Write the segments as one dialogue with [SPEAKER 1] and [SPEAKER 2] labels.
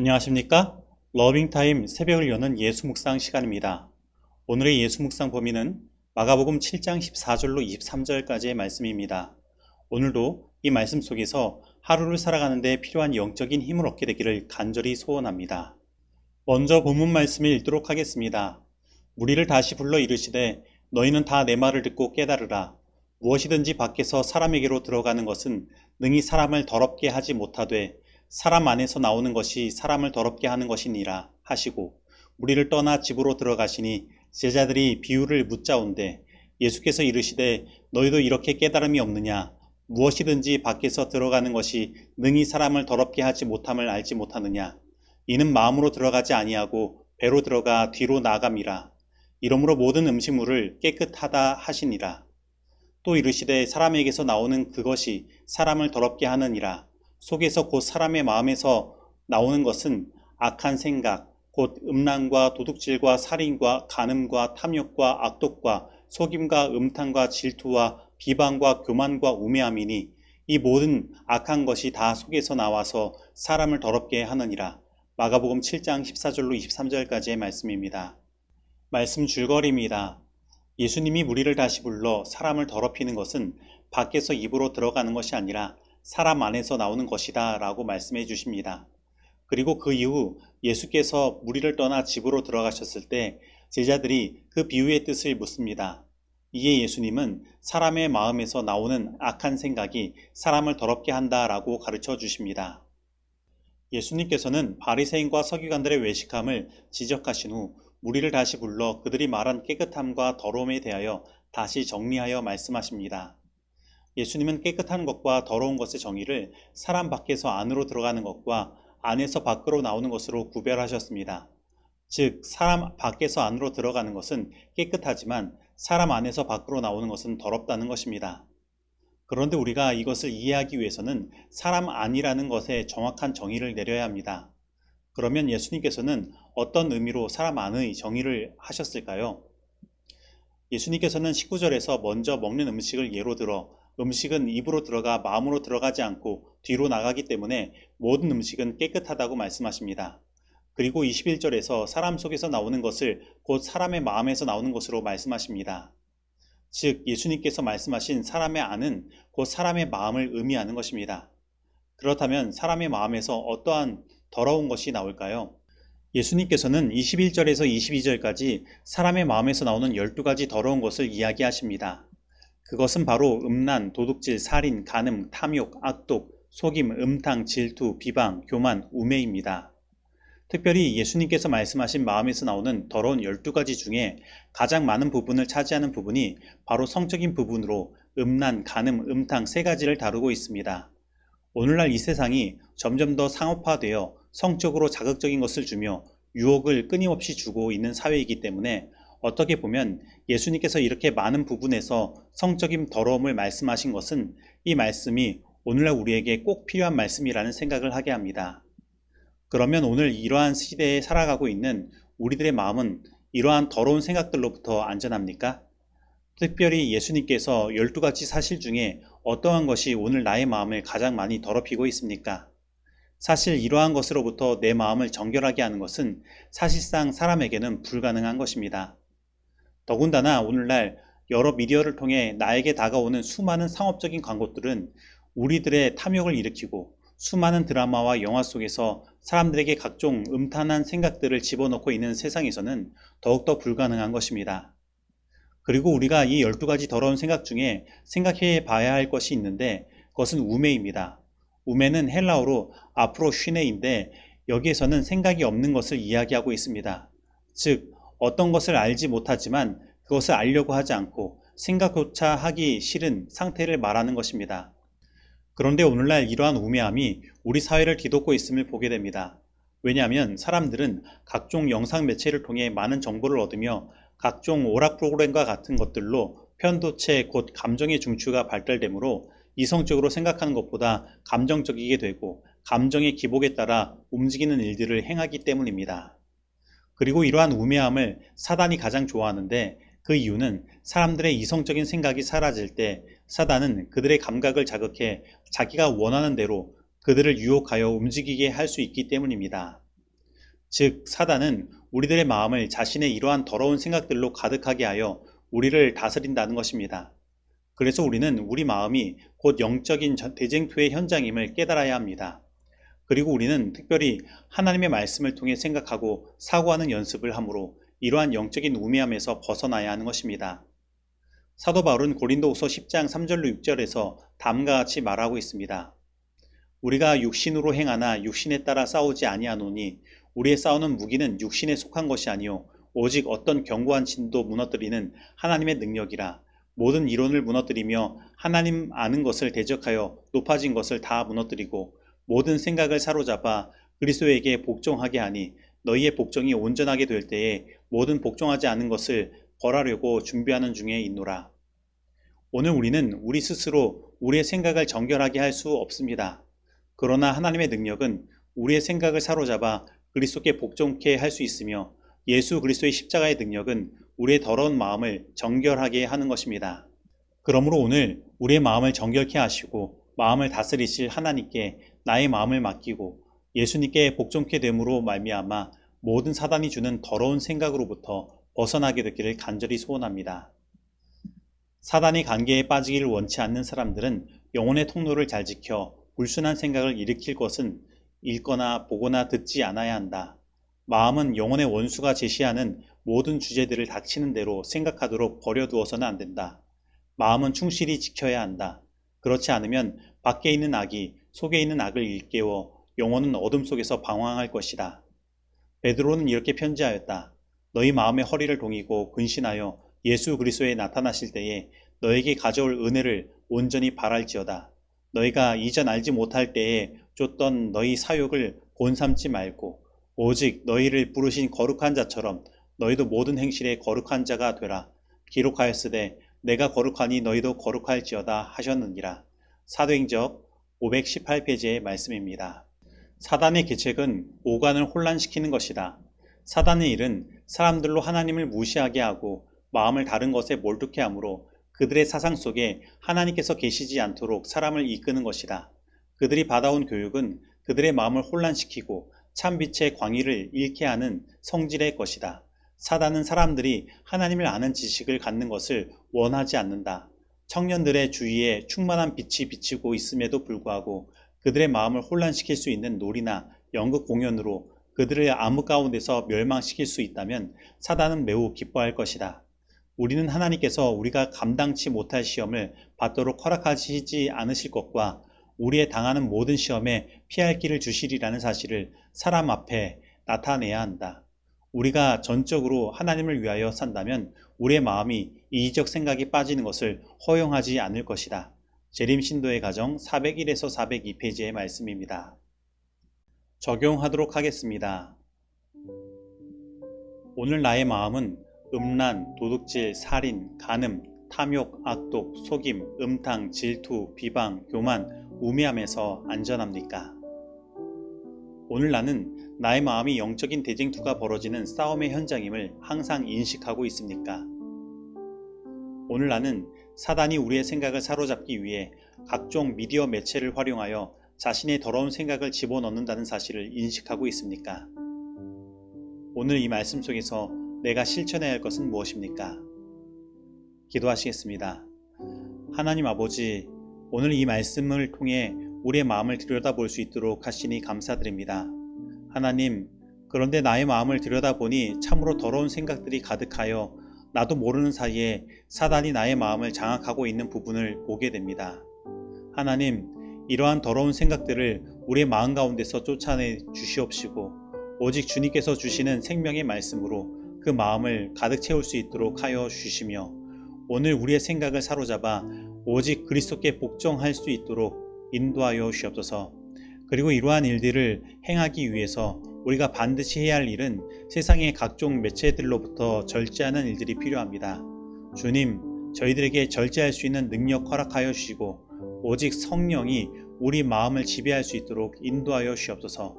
[SPEAKER 1] 안녕하십니까? 러빙타임 새벽을 여는 예수 묵상 시간입니다. 오늘의 예수 묵상 범위는 마가복음 7장 14절로 23절까지의 말씀입니다. 오늘도 이 말씀 속에서 하루를 살아가는 데 필요한 영적인 힘을 얻게 되기를 간절히 소원합니다. 먼저 본문 말씀을 읽도록 하겠습니다. 무리를 다시 불러 이르시되 너희는 다 내 말을 듣고 깨달으라. 무엇이든지 밖에서 사람에게로 들어가는 것은 능히 사람을 더럽게 하지 못하되 사람 안에서 나오는 것이 사람을 더럽게 하는 것이니라 하시고 무리를 떠나 집으로 들어가시니 제자들이 비유를 묻자온대 예수께서 이르시되 너희도 이렇게 깨달음이 없느냐? 무엇이든지 밖에서 들어가는 것이 능히 사람을 더럽게 하지 못함을 알지 못하느냐? 이는 마음으로 들어가지 아니하고 배로 들어가 뒤로 나아감이라. 이러므로 모든 음식물을 깨끗하다 하시니라. 또 이르시되 사람에게서 나오는 그것이 사람을 더럽게 하느니라. 속에서 곧 사람의 마음에서 나오는 것은 악한 생각, 곧 음란과 도둑질과 살인과 간음과 탐욕과 악독과 속임과 음탕과 질투와 비방과 교만과 우매함이니 이 모든 악한 것이 다 속에서 나와서 사람을 더럽게 하느니라. 마가복음 7장 14절로 23절까지의 말씀입니다. 말씀 줄거리입니다. 예수님이 무리를 다시 불러 사람을 더럽히는 것은 밖에서 입으로 들어가는 것이 아니라 사람 안에서 나오는 것이다 라고 말씀해 주십니다. 그리고 그 이후 예수께서 무리를 떠나 집으로 들어가셨을 때 제자들이 그 비유의 뜻을 묻습니다. 이에 예수님은 사람의 마음에서 나오는 악한 생각이 사람을 더럽게 한다 라고 가르쳐 주십니다. 예수님께서는 바리새인과 서기관들의 외식함을 지적하신 후 무리를 다시 불러 그들이 말한 깨끗함과 더러움에 대하여 다시 정리하여 말씀하십니다. 예수님은 깨끗한 것과 더러운 것의 정의를 사람 밖에서 안으로 들어가는 것과 안에서 밖으로 나오는 것으로 구별하셨습니다. 즉, 사람 밖에서 안으로 들어가는 것은 깨끗하지만 사람 안에서 밖으로 나오는 것은 더럽다는 것입니다. 그런데 우리가 이것을 이해하기 위해서는 사람 안이라는 것에 정확한 정의를 내려야 합니다. 그러면 예수님께서는 어떤 의미로 사람 안의 정의를 하셨을까요? 예수님께서는 19절에서 먼저 먹는 음식을 예로 들어 음식은 입으로 들어가 마음으로 들어가지 않고 뒤로 나가기 때문에 모든 음식은 깨끗하다고 말씀하십니다. 그리고 21절에서 사람 속에서 나오는 것을 곧 사람의 마음에서 나오는 것으로 말씀하십니다. 즉 예수님께서 말씀하신 사람의 안은 곧 사람의 마음을 의미하는 것입니다. 그렇다면 사람의 마음에서 어떠한 더러운 것이 나올까요? 예수님께서는 21절에서 22절까지 사람의 마음에서 나오는 12가지 더러운 것을 이야기하십니다. 그것은 바로 음란, 도둑질, 살인, 간음, 탐욕, 악독, 속임, 음탕, 질투, 비방, 교만, 우매입니다. 특별히 예수님께서 말씀하신 마음에서 나오는 더러운 12가지 중에 가장 많은 부분을 차지하는 부분이 바로 성적인 부분으로 음란, 간음, 음탕 3가지를 다루고 있습니다. 오늘날 이 세상이 점점 더 상업화되어 성적으로 자극적인 것을 주며 유혹을 끊임없이 주고 있는 사회이기 때문에 어떻게 보면 예수님께서 이렇게 많은 부분에서 성적인 더러움을 말씀하신 것은 이 말씀이 오늘날 우리에게 꼭 필요한 말씀이라는 생각을 하게 합니다. 그러면 오늘 이러한 시대에 살아가고 있는 우리들의 마음은 이러한 더러운 생각들로부터 안전합니까? 특별히 예수님께서 12가지 사실 중에 어떠한 것이 오늘 나의 마음을 가장 많이 더럽히고 있습니까? 사실 이러한 것으로부터 내 마음을 정결하게 하는 것은 사실상 사람에게는 불가능한 것입니다. 더군다나 오늘날 여러 미디어를 통해 나에게 다가오는 수많은 상업적인 광고들은 우리들의 탐욕을 일으키고 수많은 드라마와 영화 속에서 사람들에게 각종 음탄한 생각들을 집어넣고 있는 세상에서는 더욱더 불가능한 것입니다. 그리고 우리가 이 12가지 더러운 생각 중에 생각해 봐야 할 것이 있는데 그것은 우매입니다. 우매는 헬라어로 아프로쉬네인데 여기에서는 생각이 없는 것을 이야기하고 있습니다. 즉 어떤 것을 알지 못하지만 그것을 알려고 하지 않고 생각조차 하기 싫은 상태를 말하는 것입니다. 그런데 오늘날 이러한 우매함이 우리 사회를 뒤덮고 있음을 보게 됩니다. 왜냐하면 사람들은 각종 영상 매체를 통해 많은 정보를 얻으며 각종 오락 프로그램과 같은 것들로 편도체 곧 감정의 중추가 발달되므로 이성적으로 생각하는 것보다 감정적이게 되고 감정의 기복에 따라 움직이는 일들을 행하기 때문입니다. 그리고 이러한 우매함을 사단이 가장 좋아하는데 그 이유는 사람들의 이성적인 생각이 사라질 때 사단은 그들의 감각을 자극해 자기가 원하는 대로 그들을 유혹하여 움직이게 할 수 있기 때문입니다. 즉 사단은 우리들의 마음을 자신의 이러한 더러운 생각들로 가득하게 하여 우리를 다스린다는 것입니다. 그래서 우리는 우리 마음이 곧 영적인 대쟁투의 현장임을 깨달아야 합니다. 그리고 우리는 특별히 하나님의 말씀을 통해 생각하고 사고하는 연습을 하므로 이러한 영적인 우매함에서 벗어나야 하는 것입니다. 사도 바울은 고린도후서 10장 3절로 6절에서 다음과 같이 말하고 있습니다. 우리가 육신으로 행하나 육신에 따라 싸우지 아니하노니 우리의 싸우는 무기는 육신에 속한 것이 아니요 오직 어떤 견고한 진도 무너뜨리는 하나님의 능력이라. 모든 이론을 무너뜨리며 하나님 아는 것을 대적하여 높아진 것을 다 무너뜨리고 모든 생각을 사로잡아 그리스도에게 복종하게 하니 너희의 복종이 온전하게 될 때에 모든 복종하지 않은 것을 벌하려고 준비하는 중에 있노라. 오늘 우리는 우리 스스로 우리의 생각을 정결하게 할 수 없습니다. 그러나 하나님의 능력은 우리의 생각을 사로잡아 그리스도께 복종케 할 수 있으며 예수 그리스도의 십자가의 능력은 우리의 더러운 마음을 정결하게 하는 것입니다. 그러므로 오늘 우리의 마음을 정결케 하시고 마음을 다스리실 하나님께 나의 마음을 맡기고 예수님께 복종케 됨으로 말미암아 모든 사단이 주는 더러운 생각으로부터 벗어나게 되기를 간절히 소원합니다. 사단의 관계에 빠지기를 원치 않는 사람들은 영혼의 통로를 잘 지켜 불순한 생각을 일으킬 것은 읽거나 보거나 듣지 않아야 한다. 마음은 영혼의 원수가 제시하는 모든 주제들을 닥치는 대로 생각하도록 버려두어서는 안 된다. 마음은 충실히 지켜야 한다. 그렇지 않으면 밖에 있는 악이 속에 있는 악을 일깨워 영혼은 어둠 속에서 방황할 것이다. 베드로는 이렇게 편지하였다. 너희 마음의 허리를 동이고 근신하여 예수 그리스도에 나타나실 때에 너에게 가져올 은혜를 온전히 바랄지어다. 너희가 이전 알지 못할 때에 쫓던 너희 사욕을 본삼지 말고 오직 너희를 부르신 거룩한 자처럼 너희도 모든 행실에 거룩한 자가 되라. 기록하였으되 내가 거룩하니 너희도 거룩할지어다 하셨느니라. 사도행전 518페이지의 말씀입니다. 사단의 계책은 오간을 혼란시키는 것이다. 사단의 일은 사람들로 하나님을 무시하게 하고 마음을 다른 것에 몰두케 하므로 그들의 사상 속에 하나님께서 계시지 않도록 사람을 이끄는 것이다. 그들이 받아온 교육은 그들의 마음을 혼란시키고 참빛의 광의를 잃게 하는 성질의 것이다. 사단은 사람들이 하나님을 아는 지식을 갖는 것을 원하지 않는다. 청년들의 주위에 충만한 빛이 비치고 있음에도 불구하고 그들의 마음을 혼란시킬 수 있는 놀이나 연극 공연으로 그들을 암흑 가운데서 멸망시킬 수 있다면 사단은 매우 기뻐할 것이다. 우리는 하나님께서 우리가 감당치 못할 시험을 받도록 허락하시지 않으실 것과 우리의 당하는 모든 시험에 피할 길을 주시리라는 사실을 사람 앞에 나타내야 한다. 우리가 전적으로 하나님을 위하여 산다면 우리의 마음이 이기적 생각이 빠지는 것을 허용하지 않을 것이다. 재림 신도의 가정 401에서 402페이지의 말씀입니다. 적용하도록 하겠습니다. 오늘 나의 마음은 음란, 도둑질, 살인, 간음, 탐욕, 악독, 속임, 음탕, 질투, 비방, 교만, 우매함에서 안전합니까? 오늘 나는 나의 마음이 영적인 대쟁투가 벌어지는 싸움의 현장임을 항상 인식하고 있습니까? 오늘 나는 사단이 우리의 생각을 사로잡기 위해 각종 미디어 매체를 활용하여 자신의 더러운 생각을 집어넣는다는 사실을 인식하고 있습니까? 오늘 이 말씀 속에서 내가 실천해야 할 것은 무엇입니까? 기도하시겠습니다. 하나님 아버지, 오늘 이 말씀을 통해 우리의 마음을 들여다볼 수 있도록 하시니 감사드립니다. 하나님, 그런데 나의 마음을 들여다보니 참으로 더러운 생각들이 가득하여 나도 모르는 사이에 사단이 나의 마음을 장악하고 있는 부분을 보게 됩니다. 하나님, 이러한 더러운 생각들을 우리의 마음 가운데서 쫓아내 주시옵시고 오직 주님께서 주시는 생명의 말씀으로 그 마음을 가득 채울 수 있도록 하여 주시며 오늘 우리의 생각을 사로잡아 오직 그리스도께 복종할 수 있도록 인도하여 주옵소서. 그리고 이러한 일들을 행하기 위해서 우리가 반드시 해야 할 일은 세상의 각종 매체들로부터 절제하는 일들이 필요합니다. 주님, 저희들에게 절제할 수 있는 능력 허락하여 주시고 오직 성령이 우리 마음을 지배할 수 있도록 인도하여 주옵소서.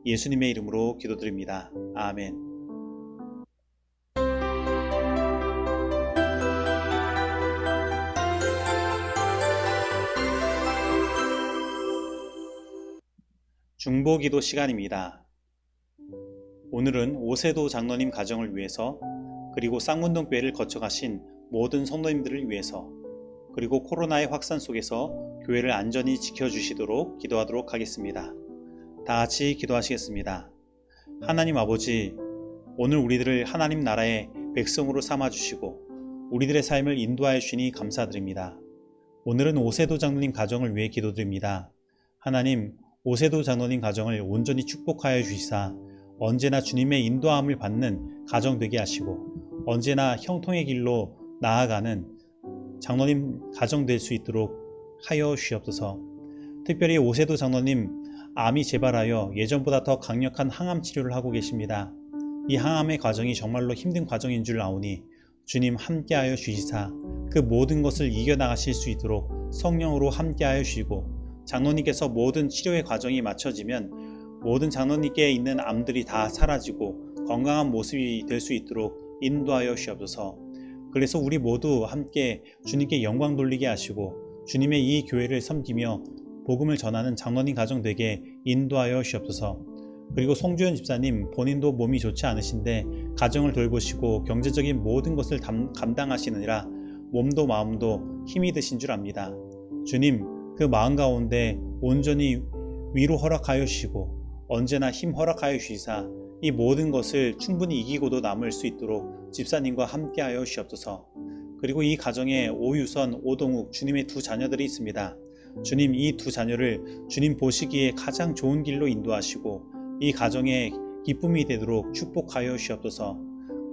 [SPEAKER 1] 예수님의 이름으로 기도드립니다. 아멘. 중보기도 시간입니다. 오늘은 오세도 장로님 가정을 위해서, 그리고 쌍문동교회를 거쳐가신 모든 성도님들을 위해서, 그리고 코로나의 확산 속에서 교회를 안전히 지켜주시도록 기도하도록 하겠습니다. 다 같이 기도하시겠습니다. 하나님 아버지, 오늘 우리들을 하나님 나라의 백성으로 삼아주시고 우리들의 삶을 인도하여 주시니 감사드립니다. 오늘은 오세도 장로님 가정을 위해 기도드립니다. 하나님, 오세도 장로님 가정을 온전히 축복하여 주시사 언제나 주님의 인도함을 받는 가정 되게 하시고 언제나 형통의 길로 나아가는 장로님 가정 될 수 있도록 하여 주시옵소서. 특별히 오세도 장로님 암이 재발하여 예전보다 더 강력한 항암 치료를 하고 계십니다. 이 항암의 과정이 정말로 힘든 과정인 줄 아오니 주님 함께하여 주시사 그 모든 것을 이겨나가실 수 있도록 성령으로 함께하여 주시고, 장로님께서 모든 치료의 과정이 마쳐지면 모든 장로님께 있는 암들이 다 사라지고 건강한 모습이 될 수 있도록 인도하여 주시옵소서. 그래서 우리 모두 함께 주님께 영광 돌리게 하시고 주님의 이 교회를 섬기며 복음을 전하는 장로님 가정 되게 인도하여 주시옵소서. 그리고 송주현 집사님, 본인도 몸이 좋지 않으신데 가정을 돌보시고 경제적인 모든 것을 감당하시느니라 몸도 마음도 힘이 드신 줄 압니다. 주님, 그 마음 가운데 온전히 위로 허락하여 주시고 언제나 힘 허락하여 주시사 이 모든 것을 충분히 이기고도 남을 수 있도록 집사님과 함께하여 주시옵소서. 그리고 이 가정에 오유선, 오동욱 주님의 두 자녀들이 있습니다. 주님, 이 두 자녀를 주님 보시기에 가장 좋은 길로 인도하시고 이 가정에 기쁨이 되도록 축복하여 주시옵소서.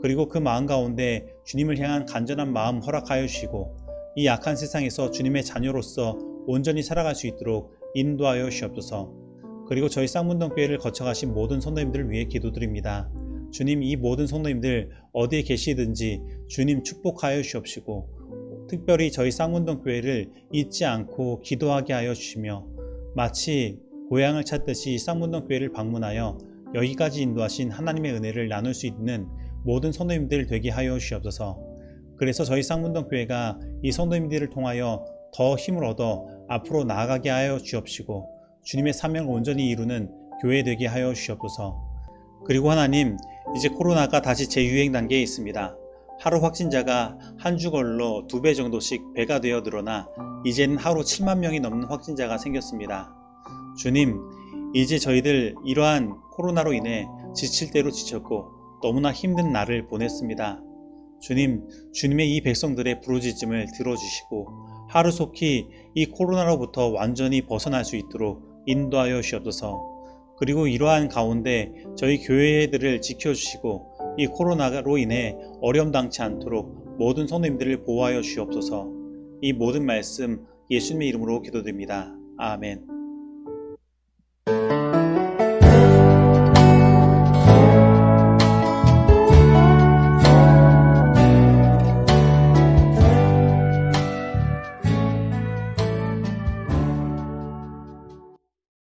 [SPEAKER 1] 그리고 그 마음 가운데 주님을 향한 간절한 마음 허락하여 주시고 이 악한 세상에서 주님의 자녀로서 온전히 살아갈 수 있도록 인도하여 주시옵소서. 그리고 저희 쌍문동교회를 거쳐가신 모든 성도님들을 위해 기도드립니다. 주님, 이 모든 성도님들 어디에 계시든지 주님 축복하여 주시옵시고 특별히 저희 쌍문동교회를 잊지 않고 기도하게 하여 주시며 마치 고향을 찾듯이 쌍문동교회를 방문하여 여기까지 인도하신 하나님의 은혜를 나눌 수 있는 모든 성도님들 되게 하여 주시옵소서. 그래서 저희 쌍문동교회가 이 성도님들을 통하여 더 힘을 얻어 앞으로 나아가게 하여 주옵시고 주님의 사명을 온전히 이루는 교회 되게 하여 주시옵소서. 그리고 하나님, 이제 코로나가 다시 재유행 단계에 있습니다. 하루 확진자가 한 주 걸로 2배 정도씩 배가 되어 늘어나 이제는 하루 7만 명이 넘는 확진자가 생겼습니다. 주님, 이제 저희들 이러한 코로나로 인해 지칠 대로 지쳤고 너무나 힘든 날을 보냈습니다. 주님, 주님의 이 백성들의 부르짖음을 들어주시고 하루속히 이 코로나로부터 완전히 벗어날 수 있도록 인도하여 주시옵소서. 그리고 이러한 가운데 저희 교회들을 지켜주시고 이 코로나로 인해 어려움 당치 않도록 모든 성도님들을 보호하여 주시옵소서. 이 모든 말씀 예수님의 이름으로 기도드립니다. 아멘.